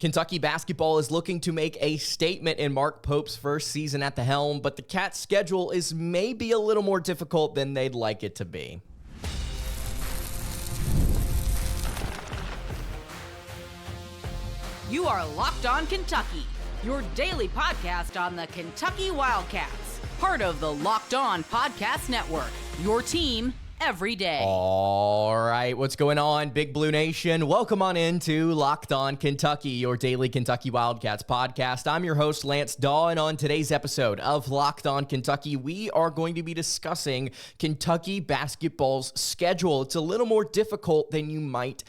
Kentucky basketball is looking to make a statement in Mark Pope's first season at the helm, but the Cats' schedule is maybe a little more difficult than they'd like it to be. You are Locked On Kentucky, your daily podcast on the Kentucky Wildcats, part of the Locked On Podcast Network, your team every day. All right, what's going on, Big Blue Nation? Welcome on into Locked On Kentucky, your daily Kentucky Wildcats podcast. I'm your host, Lance Dawe, and on today's episode of Locked On Kentucky, we are going to be discussing Kentucky basketball's schedule. It's a little more difficult than you might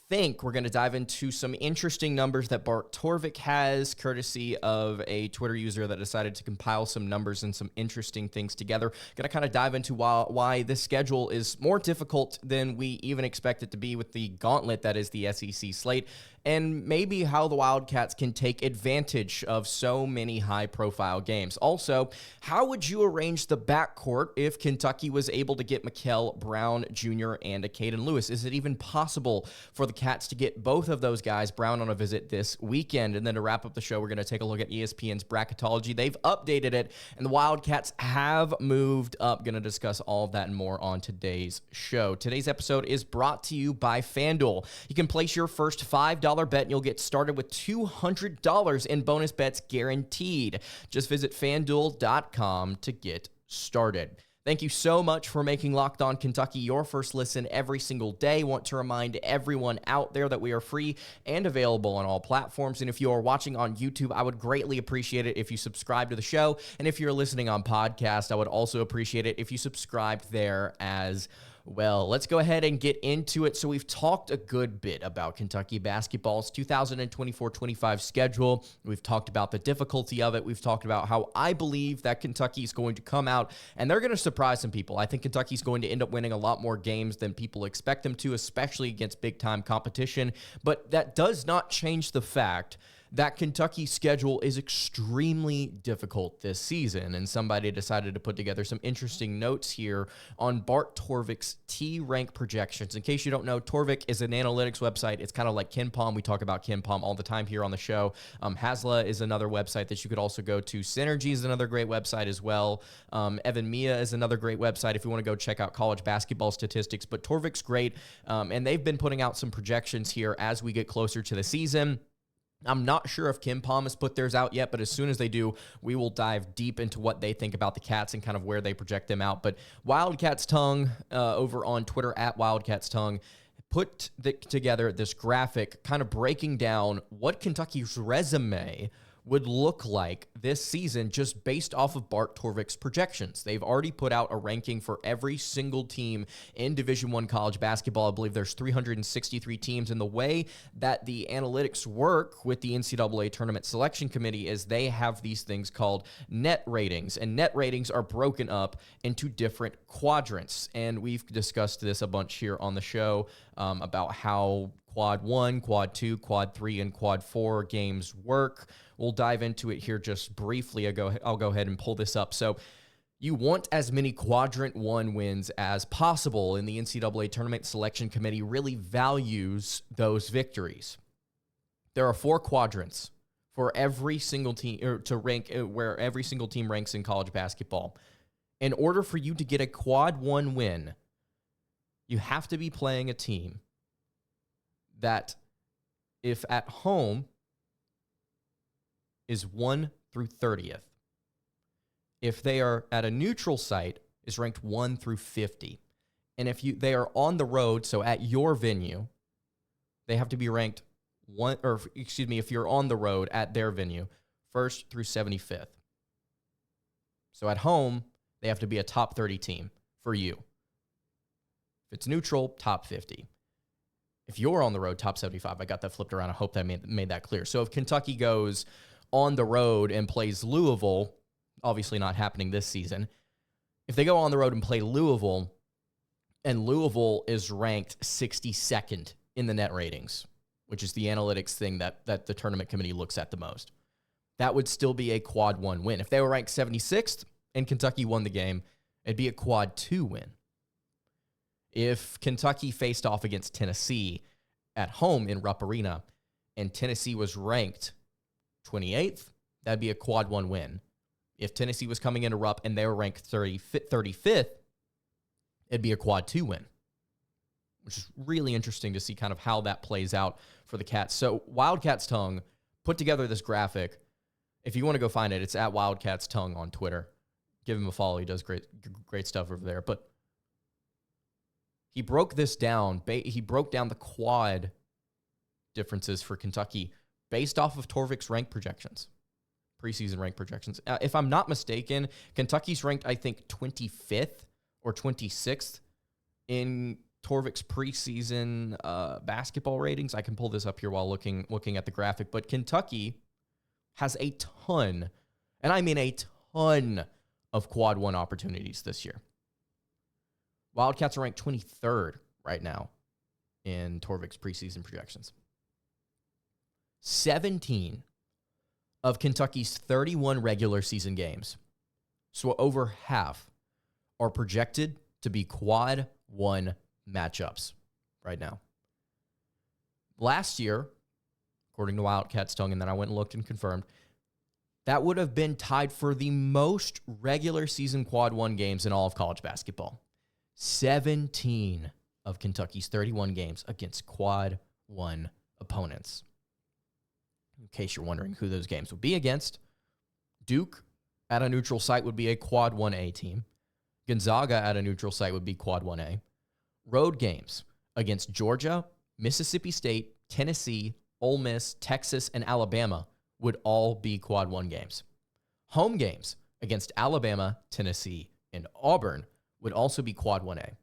think. We're going to dive into some interesting numbers that Bart Torvik has, courtesy of a Twitter user that decided to compile some numbers and some interesting things together. Going to kind of dive into why this schedule is more difficult than we even expect it to be with the gauntlet that is the SEC slate, and maybe how the Wildcats can take advantage of so many high-profile games. Also, how would you arrange the backcourt if Kentucky was able to get Mikal Brown Jr. and a Caden Lewis? Is it even possible for the Cats to get both of those guys, Brown on a visit this weekend? And then to wrap up the show, we're going to take a look at ESPN's Bracketology. They've updated it, and the Wildcats have moved up. Going to discuss all of that and more on today's show. Today's episode is brought to you by FanDuel. You can place your first $5 bet and you'll get started with $200 in bonus bets guaranteed. Just visit FanDuel.com to get started. Thank you so much for making Locked On Kentucky your first listen every single day. Want to remind everyone out there that we are free and available on all platforms. And if you are watching on YouTube, I would greatly appreciate it if you subscribe to the show. And if you're listening on podcast, I would also appreciate it if you subscribed there as well. Let's go ahead and get into it. So we've talked a good bit about Kentucky basketball's 2024-25 schedule. We've talked about the difficulty of it. We've talked about how I believe that Kentucky is going to come out and they're going to surprise some people. I think Kentucky's going to end up winning a lot more games than people expect them to, especially against big-time competition. But that does not change the fact that Kentucky's schedule is extremely difficult this season, and somebody decided to put together some interesting notes here on Bart Torvik's T-rank projections. In case you don't know, Torvik is an analytics website. It's kind of like KenPom. We talk about KenPom all the time here on the show. Hasla is another website that you could also go to. Synergy is another great website as well. Evan Mia is another great website if you want to go check out college basketball statistics. But Torvik's great, and they've been putting out some projections here as we get closer to the season. I'm not sure if KenPom has put theirs out yet, but as soon as they do, we will dive deep into what they think about the Cats and kind of where they project them out. But Wildcats Tongue over on Twitter at Wildcats Tongue put together this graphic kind of breaking down what Kentucky's resume would look like this season just based off of Bart Torvik's projections. They've already put out a ranking for every single team in Division I college basketball. I believe there's 363 teams, and the way that the analytics work with the NCAA Tournament Selection Committee is they have these things called net ratings, and net ratings are broken up into different quadrants, and we've discussed this a bunch here on the show about how Quad 1, Quad 2, Quad 3, and Quad 4 games work. We'll dive into it here just briefly. I'll go ahead and pull this up. So you want as many Quadrant 1 wins as possible, and the NCAA Tournament Selection Committee really values those victories. There are 4 quadrants for every single team, or to rank where every single team ranks in college basketball. In order for you to get a Quad 1 win, you have to be playing a team that, if at home, is 1 through 30th. If they are at a neutral site, is ranked 1 through 50. And if they are on the road, so at your venue, they have to be ranked if you're on the road at their venue, 1st through 75th. So at home, they have to be a top 30 team for you. If it's neutral, top 50. If you're on the road, top 75. I got that flipped around. I hope that made that clear. So if Kentucky goes on the road and plays Louisville, obviously not happening this season. If they go on the road and play Louisville, and Louisville is ranked 62nd in the net ratings, which is the analytics thing that the tournament committee looks at the most, that would still be a Quad 1 win. If they were ranked 76th and Kentucky won the game, it'd be a Quad 2 win. If Kentucky faced off against Tennessee at home in Rupp Arena and Tennessee was ranked 28th, that'd be a quad 1 win. If Tennessee was coming into Rupp and they were ranked 35th, it'd be a quad 2 win, which is really interesting to see kind of how that plays out for the Cats. So Wildcats Tongue put together this graphic. If you want to go find it, it's at Wildcats Tongue on Twitter. Give him a follow. He does great stuff over there. But he broke this down. He broke down the quad differences for Kentucky based off of Torvik's rank projections, preseason rank projections. If I'm not mistaken, Kentucky's ranked, I think, 25th or 26th in Torvik's preseason basketball ratings. I can pull this up here while looking at the graphic. But Kentucky has a ton, and I mean a ton, of quad 1 opportunities this year. Wildcats are ranked 23rd right now in Torvik's preseason projections. 17 of Kentucky's 31 regular season games, so over half, are projected to be quad 1 matchups right now. Last year, according to Wildcats Tongue, and then I went and looked and confirmed, that would have been tied for the most regular season quad 1 games in all of college basketball. 17 of Kentucky's 31 games against quad 1 opponents. In case you're wondering who those games would be against, Duke at a neutral site would be a quad 1A team. Gonzaga at a neutral site would be quad 1A. Road games against Georgia, Mississippi State, Tennessee, Ole Miss, Texas, and Alabama would all be quad 1 games. Home games against Alabama, Tennessee, and Auburn would also be quad 1A.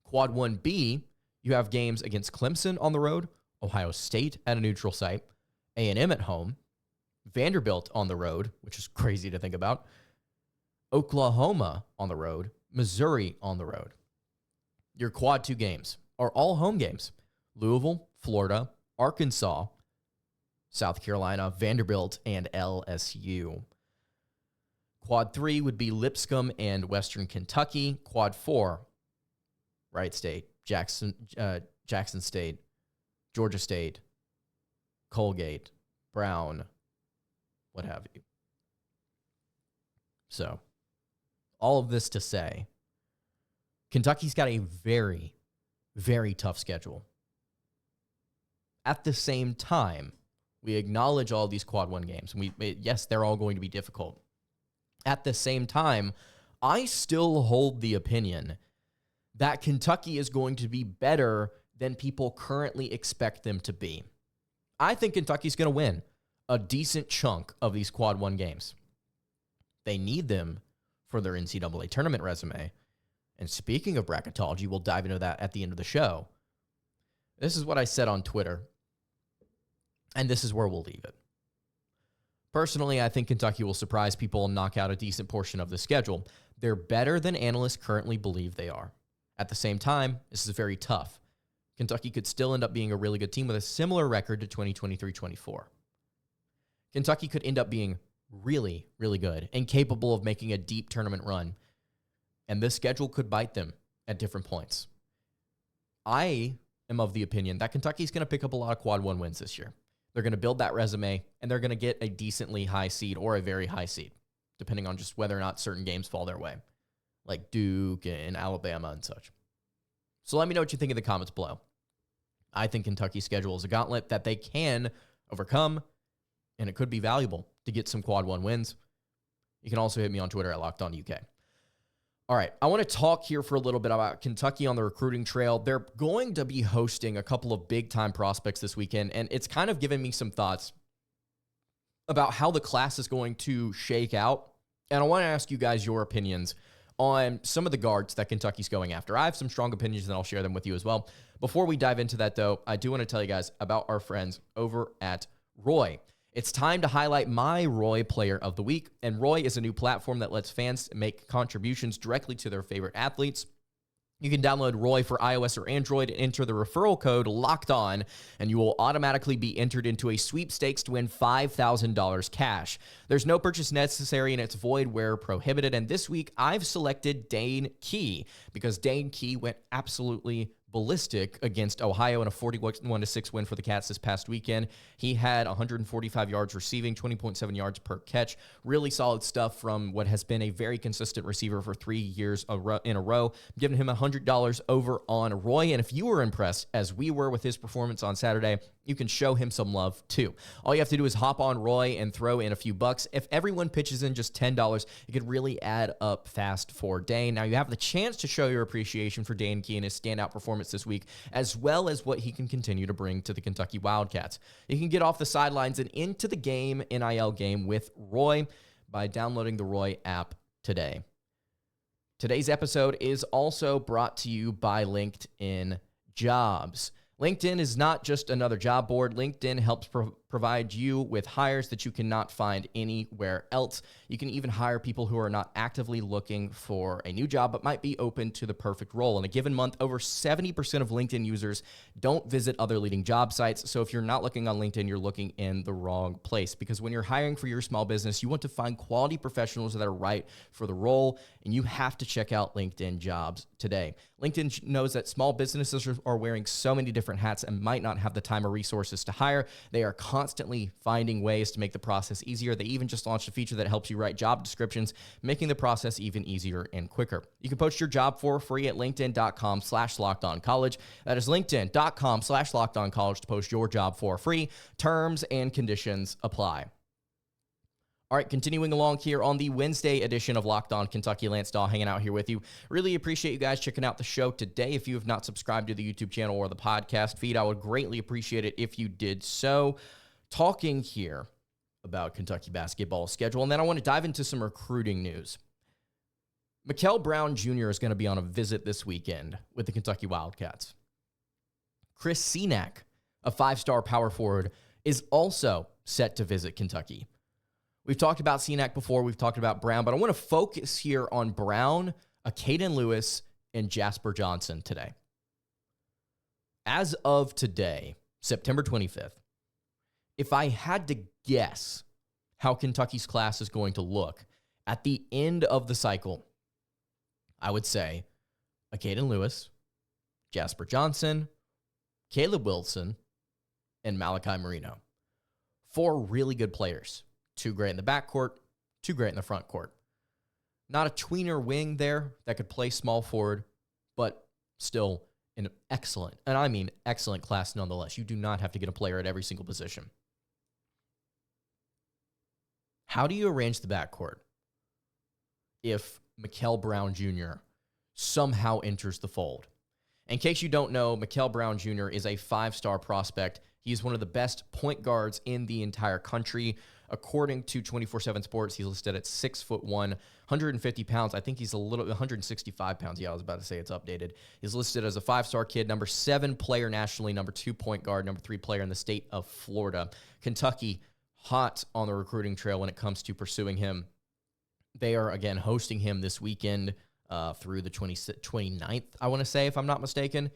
Quad 1B, you have games against Clemson on the road, Ohio State at a neutral site, A&M at home, Vanderbilt on the road, which is crazy to think about, Oklahoma on the road, Missouri on the road. Your quad 2 games are all home games. Louisville, Florida, Arkansas, South Carolina, Vanderbilt, and LSU. Quad 3 would be Lipscomb and Western Kentucky. Quad 4, Wright State, Jackson State, Georgia State, Colgate, Brown, what have you. So, all of this to say, Kentucky's got a very, very tough schedule. At the same time, we acknowledge all these quad 1 games. Yes, they're all going to be difficult. At the same time, I still hold the opinion that Kentucky is going to be better than people currently expect them to be. I think Kentucky's going to win a decent chunk of these quad 1 games. They need them for their NCAA tournament resume. And speaking of bracketology, we'll dive into that at the end of the show. This is what I said on Twitter, and this is where we'll leave it. Personally, I think Kentucky will surprise people and knock out a decent portion of the schedule. They're better than analysts currently believe they are. At the same time, this is very tough. Kentucky could still end up being a really good team with a similar record to 2023-24. Kentucky could end up being really, really good and capable of making a deep tournament run. And this schedule could bite them at different points. I am of the opinion that Kentucky's going to pick up a lot of quad 1 wins this year. They're going to build that resume, and they're going to get a decently high seed or a very high seed, depending on just whether or not certain games fall their way, like Duke and Alabama and such. So let me know what you think in the comments below. I think Kentucky's schedule is a gauntlet that they can overcome, and it could be valuable to get some quad 1 wins. You can also hit me on Twitter at LockedOnUK. All right, I want to talk here for a little bit about Kentucky on the recruiting trail. They're going to be hosting a couple of big-time prospects this weekend, and it's kind of given me some thoughts about how the class is going to shake out. And I want to ask you guys your opinions on some of the guards that Kentucky's going after. I have some strong opinions, and I'll share them with you as well. Before we dive into that, though, I do want to tell you guys about our friends over at Roy. It's time to highlight my Roy Player of the Week, and Roy is a new platform that lets fans make contributions directly to their favorite athletes. You can download Roy for iOS or Android and enter the referral code LOCKEDON, and you will automatically be entered into a sweepstakes to win $5,000 cash. There's no purchase necessary, and it's void where prohibited. And this week, I've selected Dane Key because Dane Key went absolutely ballistic against Ohio in a 41-6 win for the Cats this past weekend. He had 145 yards receiving, 20.7 yards per catch. Really solid stuff from what has been a very consistent receiver for 3 years in a row. I'm giving him $100 over on Roy. And if you were impressed, as we were with his performance on Saturday, you can show him some love too. All you have to do is hop on Roy and throw in a few bucks. If everyone pitches in just $10, it could really add up fast for Dane. Now you have the chance to show your appreciation for Dane Key and his standout performance this week, as well as what he can continue to bring to the Kentucky Wildcats. You can get off the sidelines and into the game, NIL game, with Roy by downloading the Roy app today. Today's episode is also brought to you by LinkedIn Jobs. LinkedIn is not just another job board. LinkedIn helps provide you with hires that you cannot find anywhere else. You can even hire people who are not actively looking for a new job, but might be open to the perfect role. In a given month, over 70% of LinkedIn users don't visit other leading job sites. So if you're not looking on LinkedIn, you're looking in the wrong place, because when you're hiring for your small business, you want to find quality professionals that are right for the role, and you have to check out LinkedIn Jobs today. LinkedIn knows that small businesses are wearing so many different hats and might not have the time or resources to hire. They are constantly finding ways to make the process easier. They even just launched a feature that helps you write job descriptions, making the process even easier and quicker. You can post your job for free at linkedin.com/lockedoncollege. That is linkedin.com/lockedoncollege to post your job for free. Terms and conditions apply. All right, continuing along here on the Wednesday edition of Locked On Kentucky, Lance Dawe hanging out here with you. Really appreciate you guys checking out the show today. If you have not subscribed to the YouTube channel or the podcast feed, I would greatly appreciate it if you did so. Talking here about Kentucky basketball schedule, and then I want to dive into some recruiting news. Mikel Brown Jr. is going to be on a visit this weekend with the Kentucky Wildcats. Chris Senack, a five-star power forward, is also set to visit Kentucky. We've talked about Senack before. We've talked about Brown, but I want to focus here on Brown, Caden Lewis, and Jasper Johnson today. As of today, September 25th, if I had to guess how Kentucky's class is going to look at the end of the cycle, I would say Caden Lewis, Jasper Johnson, Caleb Wilson, and Malachi Marino. 4 really good players. 2 great in the backcourt, 2 great in the front court. Not a tweener wing there that could play small forward, but still an excellent, and I mean excellent class nonetheless. You do not have to get a player at every single position. How do you arrange the backcourt if Mikel Brown Jr. somehow enters the fold? In case you don't know, Mikel Brown Jr. is a 5-star prospect. He's one of the best point guards in the entire country. According to 24/7 Sports, he's listed at 6'1", 150 pounds. I think he's 165 pounds. Yeah, I was about to say it's updated. He's listed as a 5-star kid, number 7 player nationally, number 2 point guard, number 3 player in the state of Florida. Kentucky, hot on the recruiting trail when it comes to pursuing him. They are, again, hosting him this weekend through the 29th, I want to say, if I'm not mistaken.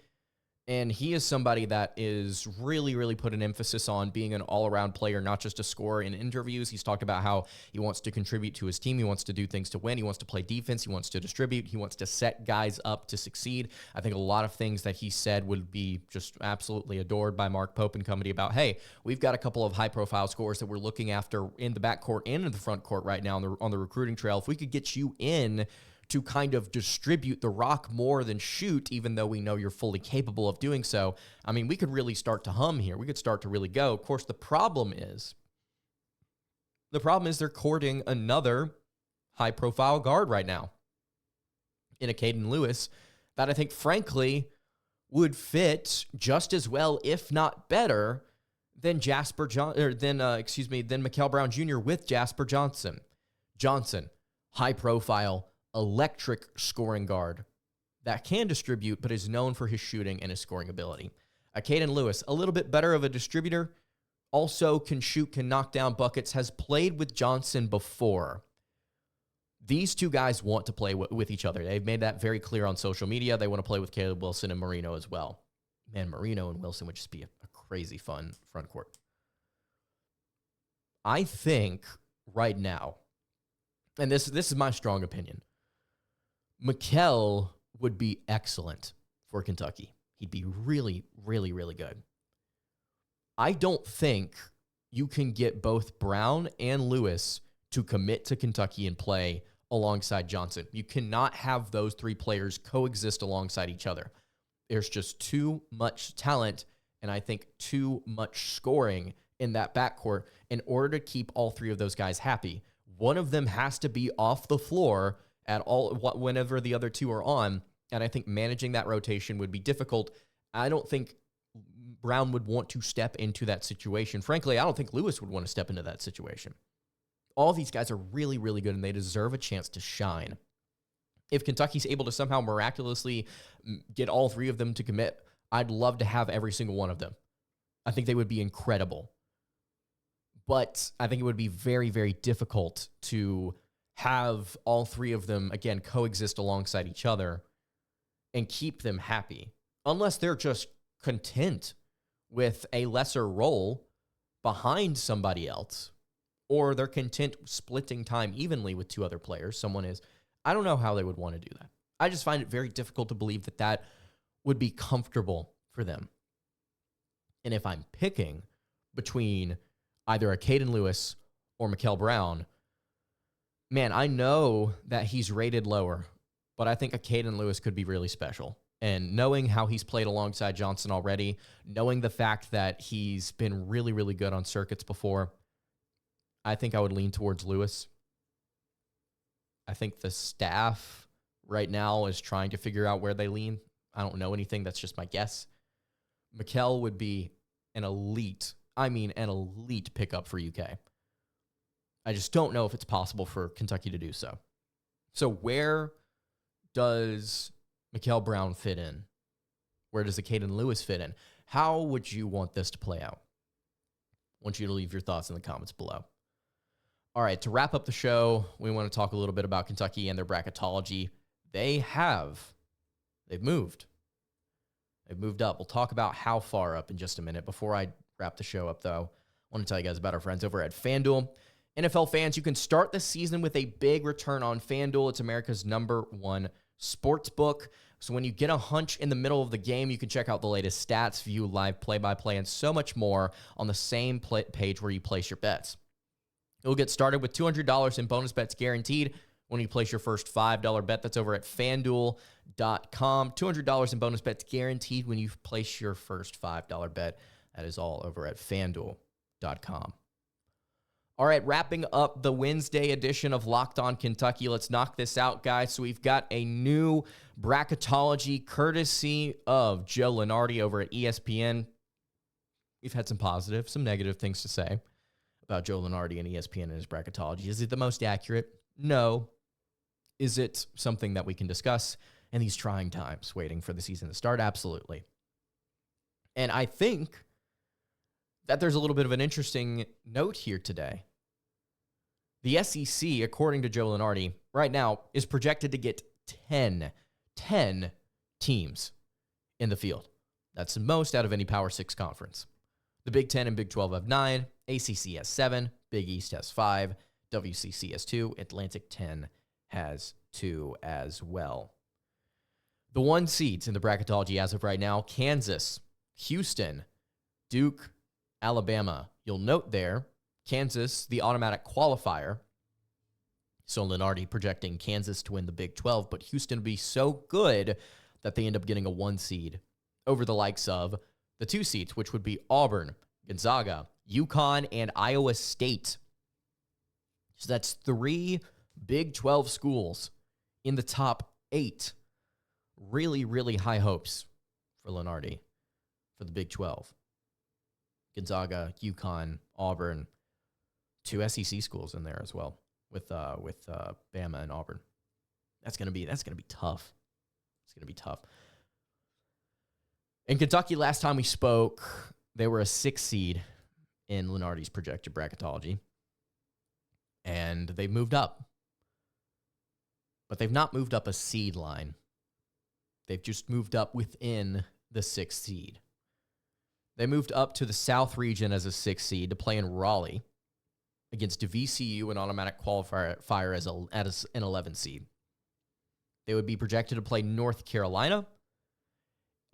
And he is somebody that is really, really put an emphasis on being an all-around player, not just a scorer. In interviews, he's talked about how he wants to contribute to his team. He wants to do things to win. He wants to play defense. He wants to distribute. He wants to set guys up to succeed. I think a lot of things that he said would be just absolutely adored by Mark Pope and company about, hey, we've got a couple of high-profile scorers that we're looking after in the backcourt and in the front court right now on the recruiting trail. If we could get you in to kind of distribute the rock more than shoot, even though we know you're fully capable of doing so, I mean, we could really start to hum here. We could start to really go. Of course, the problem is they're courting another high-profile guard right now in a Caden Lewis that I think, frankly, would fit just as well, if not better, than than Mikel Brown Jr. with Jasper Johnson. Johnson, high-profile, electric scoring guard that can distribute, but is known for his shooting and his scoring ability. Caden Lewis, a little bit better of a distributor, also can shoot, can knock down buckets, has played with Johnson before. These two guys want to play with each other. They've made that very clear on social media. They want to play with Caleb Wilson and Marino as well. Man, Marino and Wilson would just be a crazy fun front court. I think right now, and this is my strong opinion, Mikel would be excellent for Kentucky. he'd be really, really, really good. I don't think you can get both Brown and Lewis to commit to Kentucky and play alongside Johnson. You cannot have those three players coexist alongside each other. There's just too much talent, and I think too much scoring in that backcourt in order to keep all three of those guys happy. One of them has to be off the floor at all whenever the other two are on, and I think managing that rotation would be difficult. I don't think Brown would want to step into that situation. Frankly, I don't think Lewis would want to step into that situation. All these guys are really, really good, and they deserve a chance to shine. If Kentucky's able to somehow miraculously get all three of them to commit, I'd love to have every single one of them. I think they would be incredible. But I think it would be very, very difficult to have all three of them, again, coexist alongside each other and keep them happy, unless they're just content with a lesser role behind somebody else, or they're content splitting time evenly with two other players. Someone is, I don't know how they would want to do that. I just find it very difficult to believe that that would be comfortable for them. And if I'm picking between either a Caden Lewis or Mikal Brown, man, I know that he's rated lower, but I think a Caden Lewis could be really special. And knowing how he's played alongside Johnson already, knowing the fact that he's been really, really good on circuits before, I think I would lean towards Lewis. I think the staff right now is trying to figure out where they lean. I don't know anything. That's just my guess. Mikal would be an elite pickup for UK. I just don't know if it's possible for Kentucky to do so. So where does Mikal Brown fit in? Where does the Caden Lewis fit in? How would you want this to play out? I want you to leave your thoughts in the comments below. All right, to wrap up the show, we want to talk a little bit about Kentucky and their bracketology. They've moved. They've moved up. We'll talk about how far up in just a minute. Before I wrap the show up, though, I want to tell you guys about our friends over at FanDuel. NFL fans, you can start the season with a big return on FanDuel. It's America's #1 sports book. So when you get a hunch in the middle of the game, you can check out the latest stats, view live play-by-play, and so much more on the same page where you place your bets. You'll get started with $200 in bonus bets guaranteed when you place your first $5 bet. That's over at FanDuel.com. $200 in bonus bets guaranteed when you place your first $5 bet. That is all over at FanDuel.com. All right, wrapping up the Wednesday edition of Locked On Kentucky. Let's knock this out, guys. So we've got a new bracketology courtesy of Joe Lunardi over at ESPN. We've had some positive, some negative things to say about Joe Lunardi and ESPN and his bracketology. Is it the most accurate? No. Is it something that we can discuss in these trying times, waiting for the season to start? Absolutely. And I think that there's a little bit of an interesting note here today. The SEC, according to Joe Lunardi, right now is projected to get 10 teams in the field. That's the most out of any Power 6 conference. The Big 10 and Big 12 have 9, ACC has 7, Big East has 5, WCC has 2, Atlantic 10 has 2 as well. The 1 seeds in the bracketology as of right now: Kansas, Houston, Duke, Alabama. You'll note there, Kansas, the automatic qualifier. So Lunardi projecting Kansas to win the Big 12, but Houston will be so good that they end up getting a 1 seed over the likes of the 2 seeds, which would be Auburn, Gonzaga, UConn, and Iowa State. So that's 3 Big 12 schools in the top 8. Really, really high hopes for Lunardi for the Big 12. Gonzaga, UConn, Auburn, 2 SEC schools in there as well with Bama and Auburn. That's gonna be tough. It's gonna be tough. In Kentucky, last time we spoke, they were a 6 seed in Lunardi's projected bracketology, and they've moved up. But they've not moved up a seed line. They've just moved up within the 6th seed. They moved up to the South region as a 6th seed to play in Raleigh against VCU, an automatic qualifier as an 11 seed. They would be projected to play North Carolina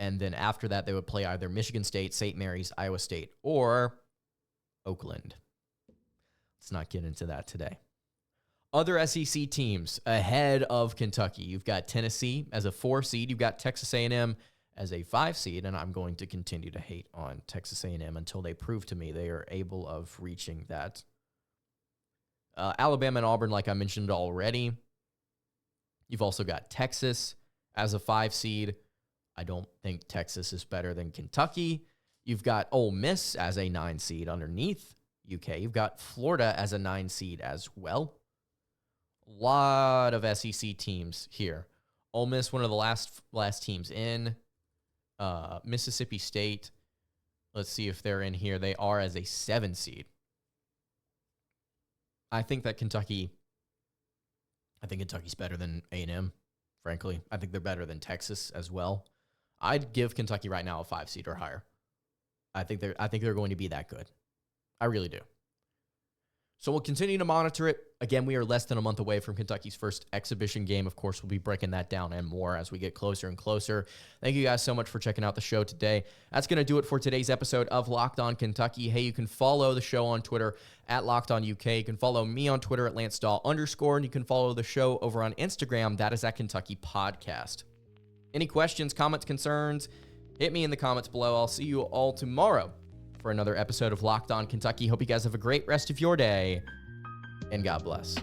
And then after that, they would play either Michigan State, St. Mary's, Iowa State, or Oakland. Let's not get into that today. Other SEC teams ahead of Kentucky. You've got Tennessee as a 4 seed. You've got Texas A&M as a 5 seed, and I'm going to continue to hate on Texas A&M until they prove to me they are able of reaching that. Alabama and Auburn, like I mentioned already. You've also got Texas as a 5 seed. I don't think Texas is better than Kentucky. You've got Ole Miss as a 9 seed underneath UK. You've got Florida as a 9 seed as well. A lot of SEC teams here. Ole Miss, one of the last teams in. Mississippi State, let's see if they're in here. They are as a 7 seed. I think Kentucky's better than A&M, frankly. I think they're better than Texas as well. I'd give Kentucky right now a 5 seed or higher. I think they're going to be that good. I really do. So we'll continue to monitor it. Again, we are less than a month away from Kentucky's first exhibition game. Of course, we'll be breaking that down and more as we get closer and closer. Thank you guys so much for checking out the show today. That's going to do it for today's episode of Locked On Kentucky. Hey, you can follow the show on Twitter at Locked On UK. You can follow me on Twitter at @LanceDawe_, and you can follow the show over on Instagram. That is at Kentucky Podcast. Any questions, comments, concerns, hit me in the comments below. I'll see you all tomorrow for another episode of Locked On Kentucky. Hope you guys have a great rest of your day, and God bless.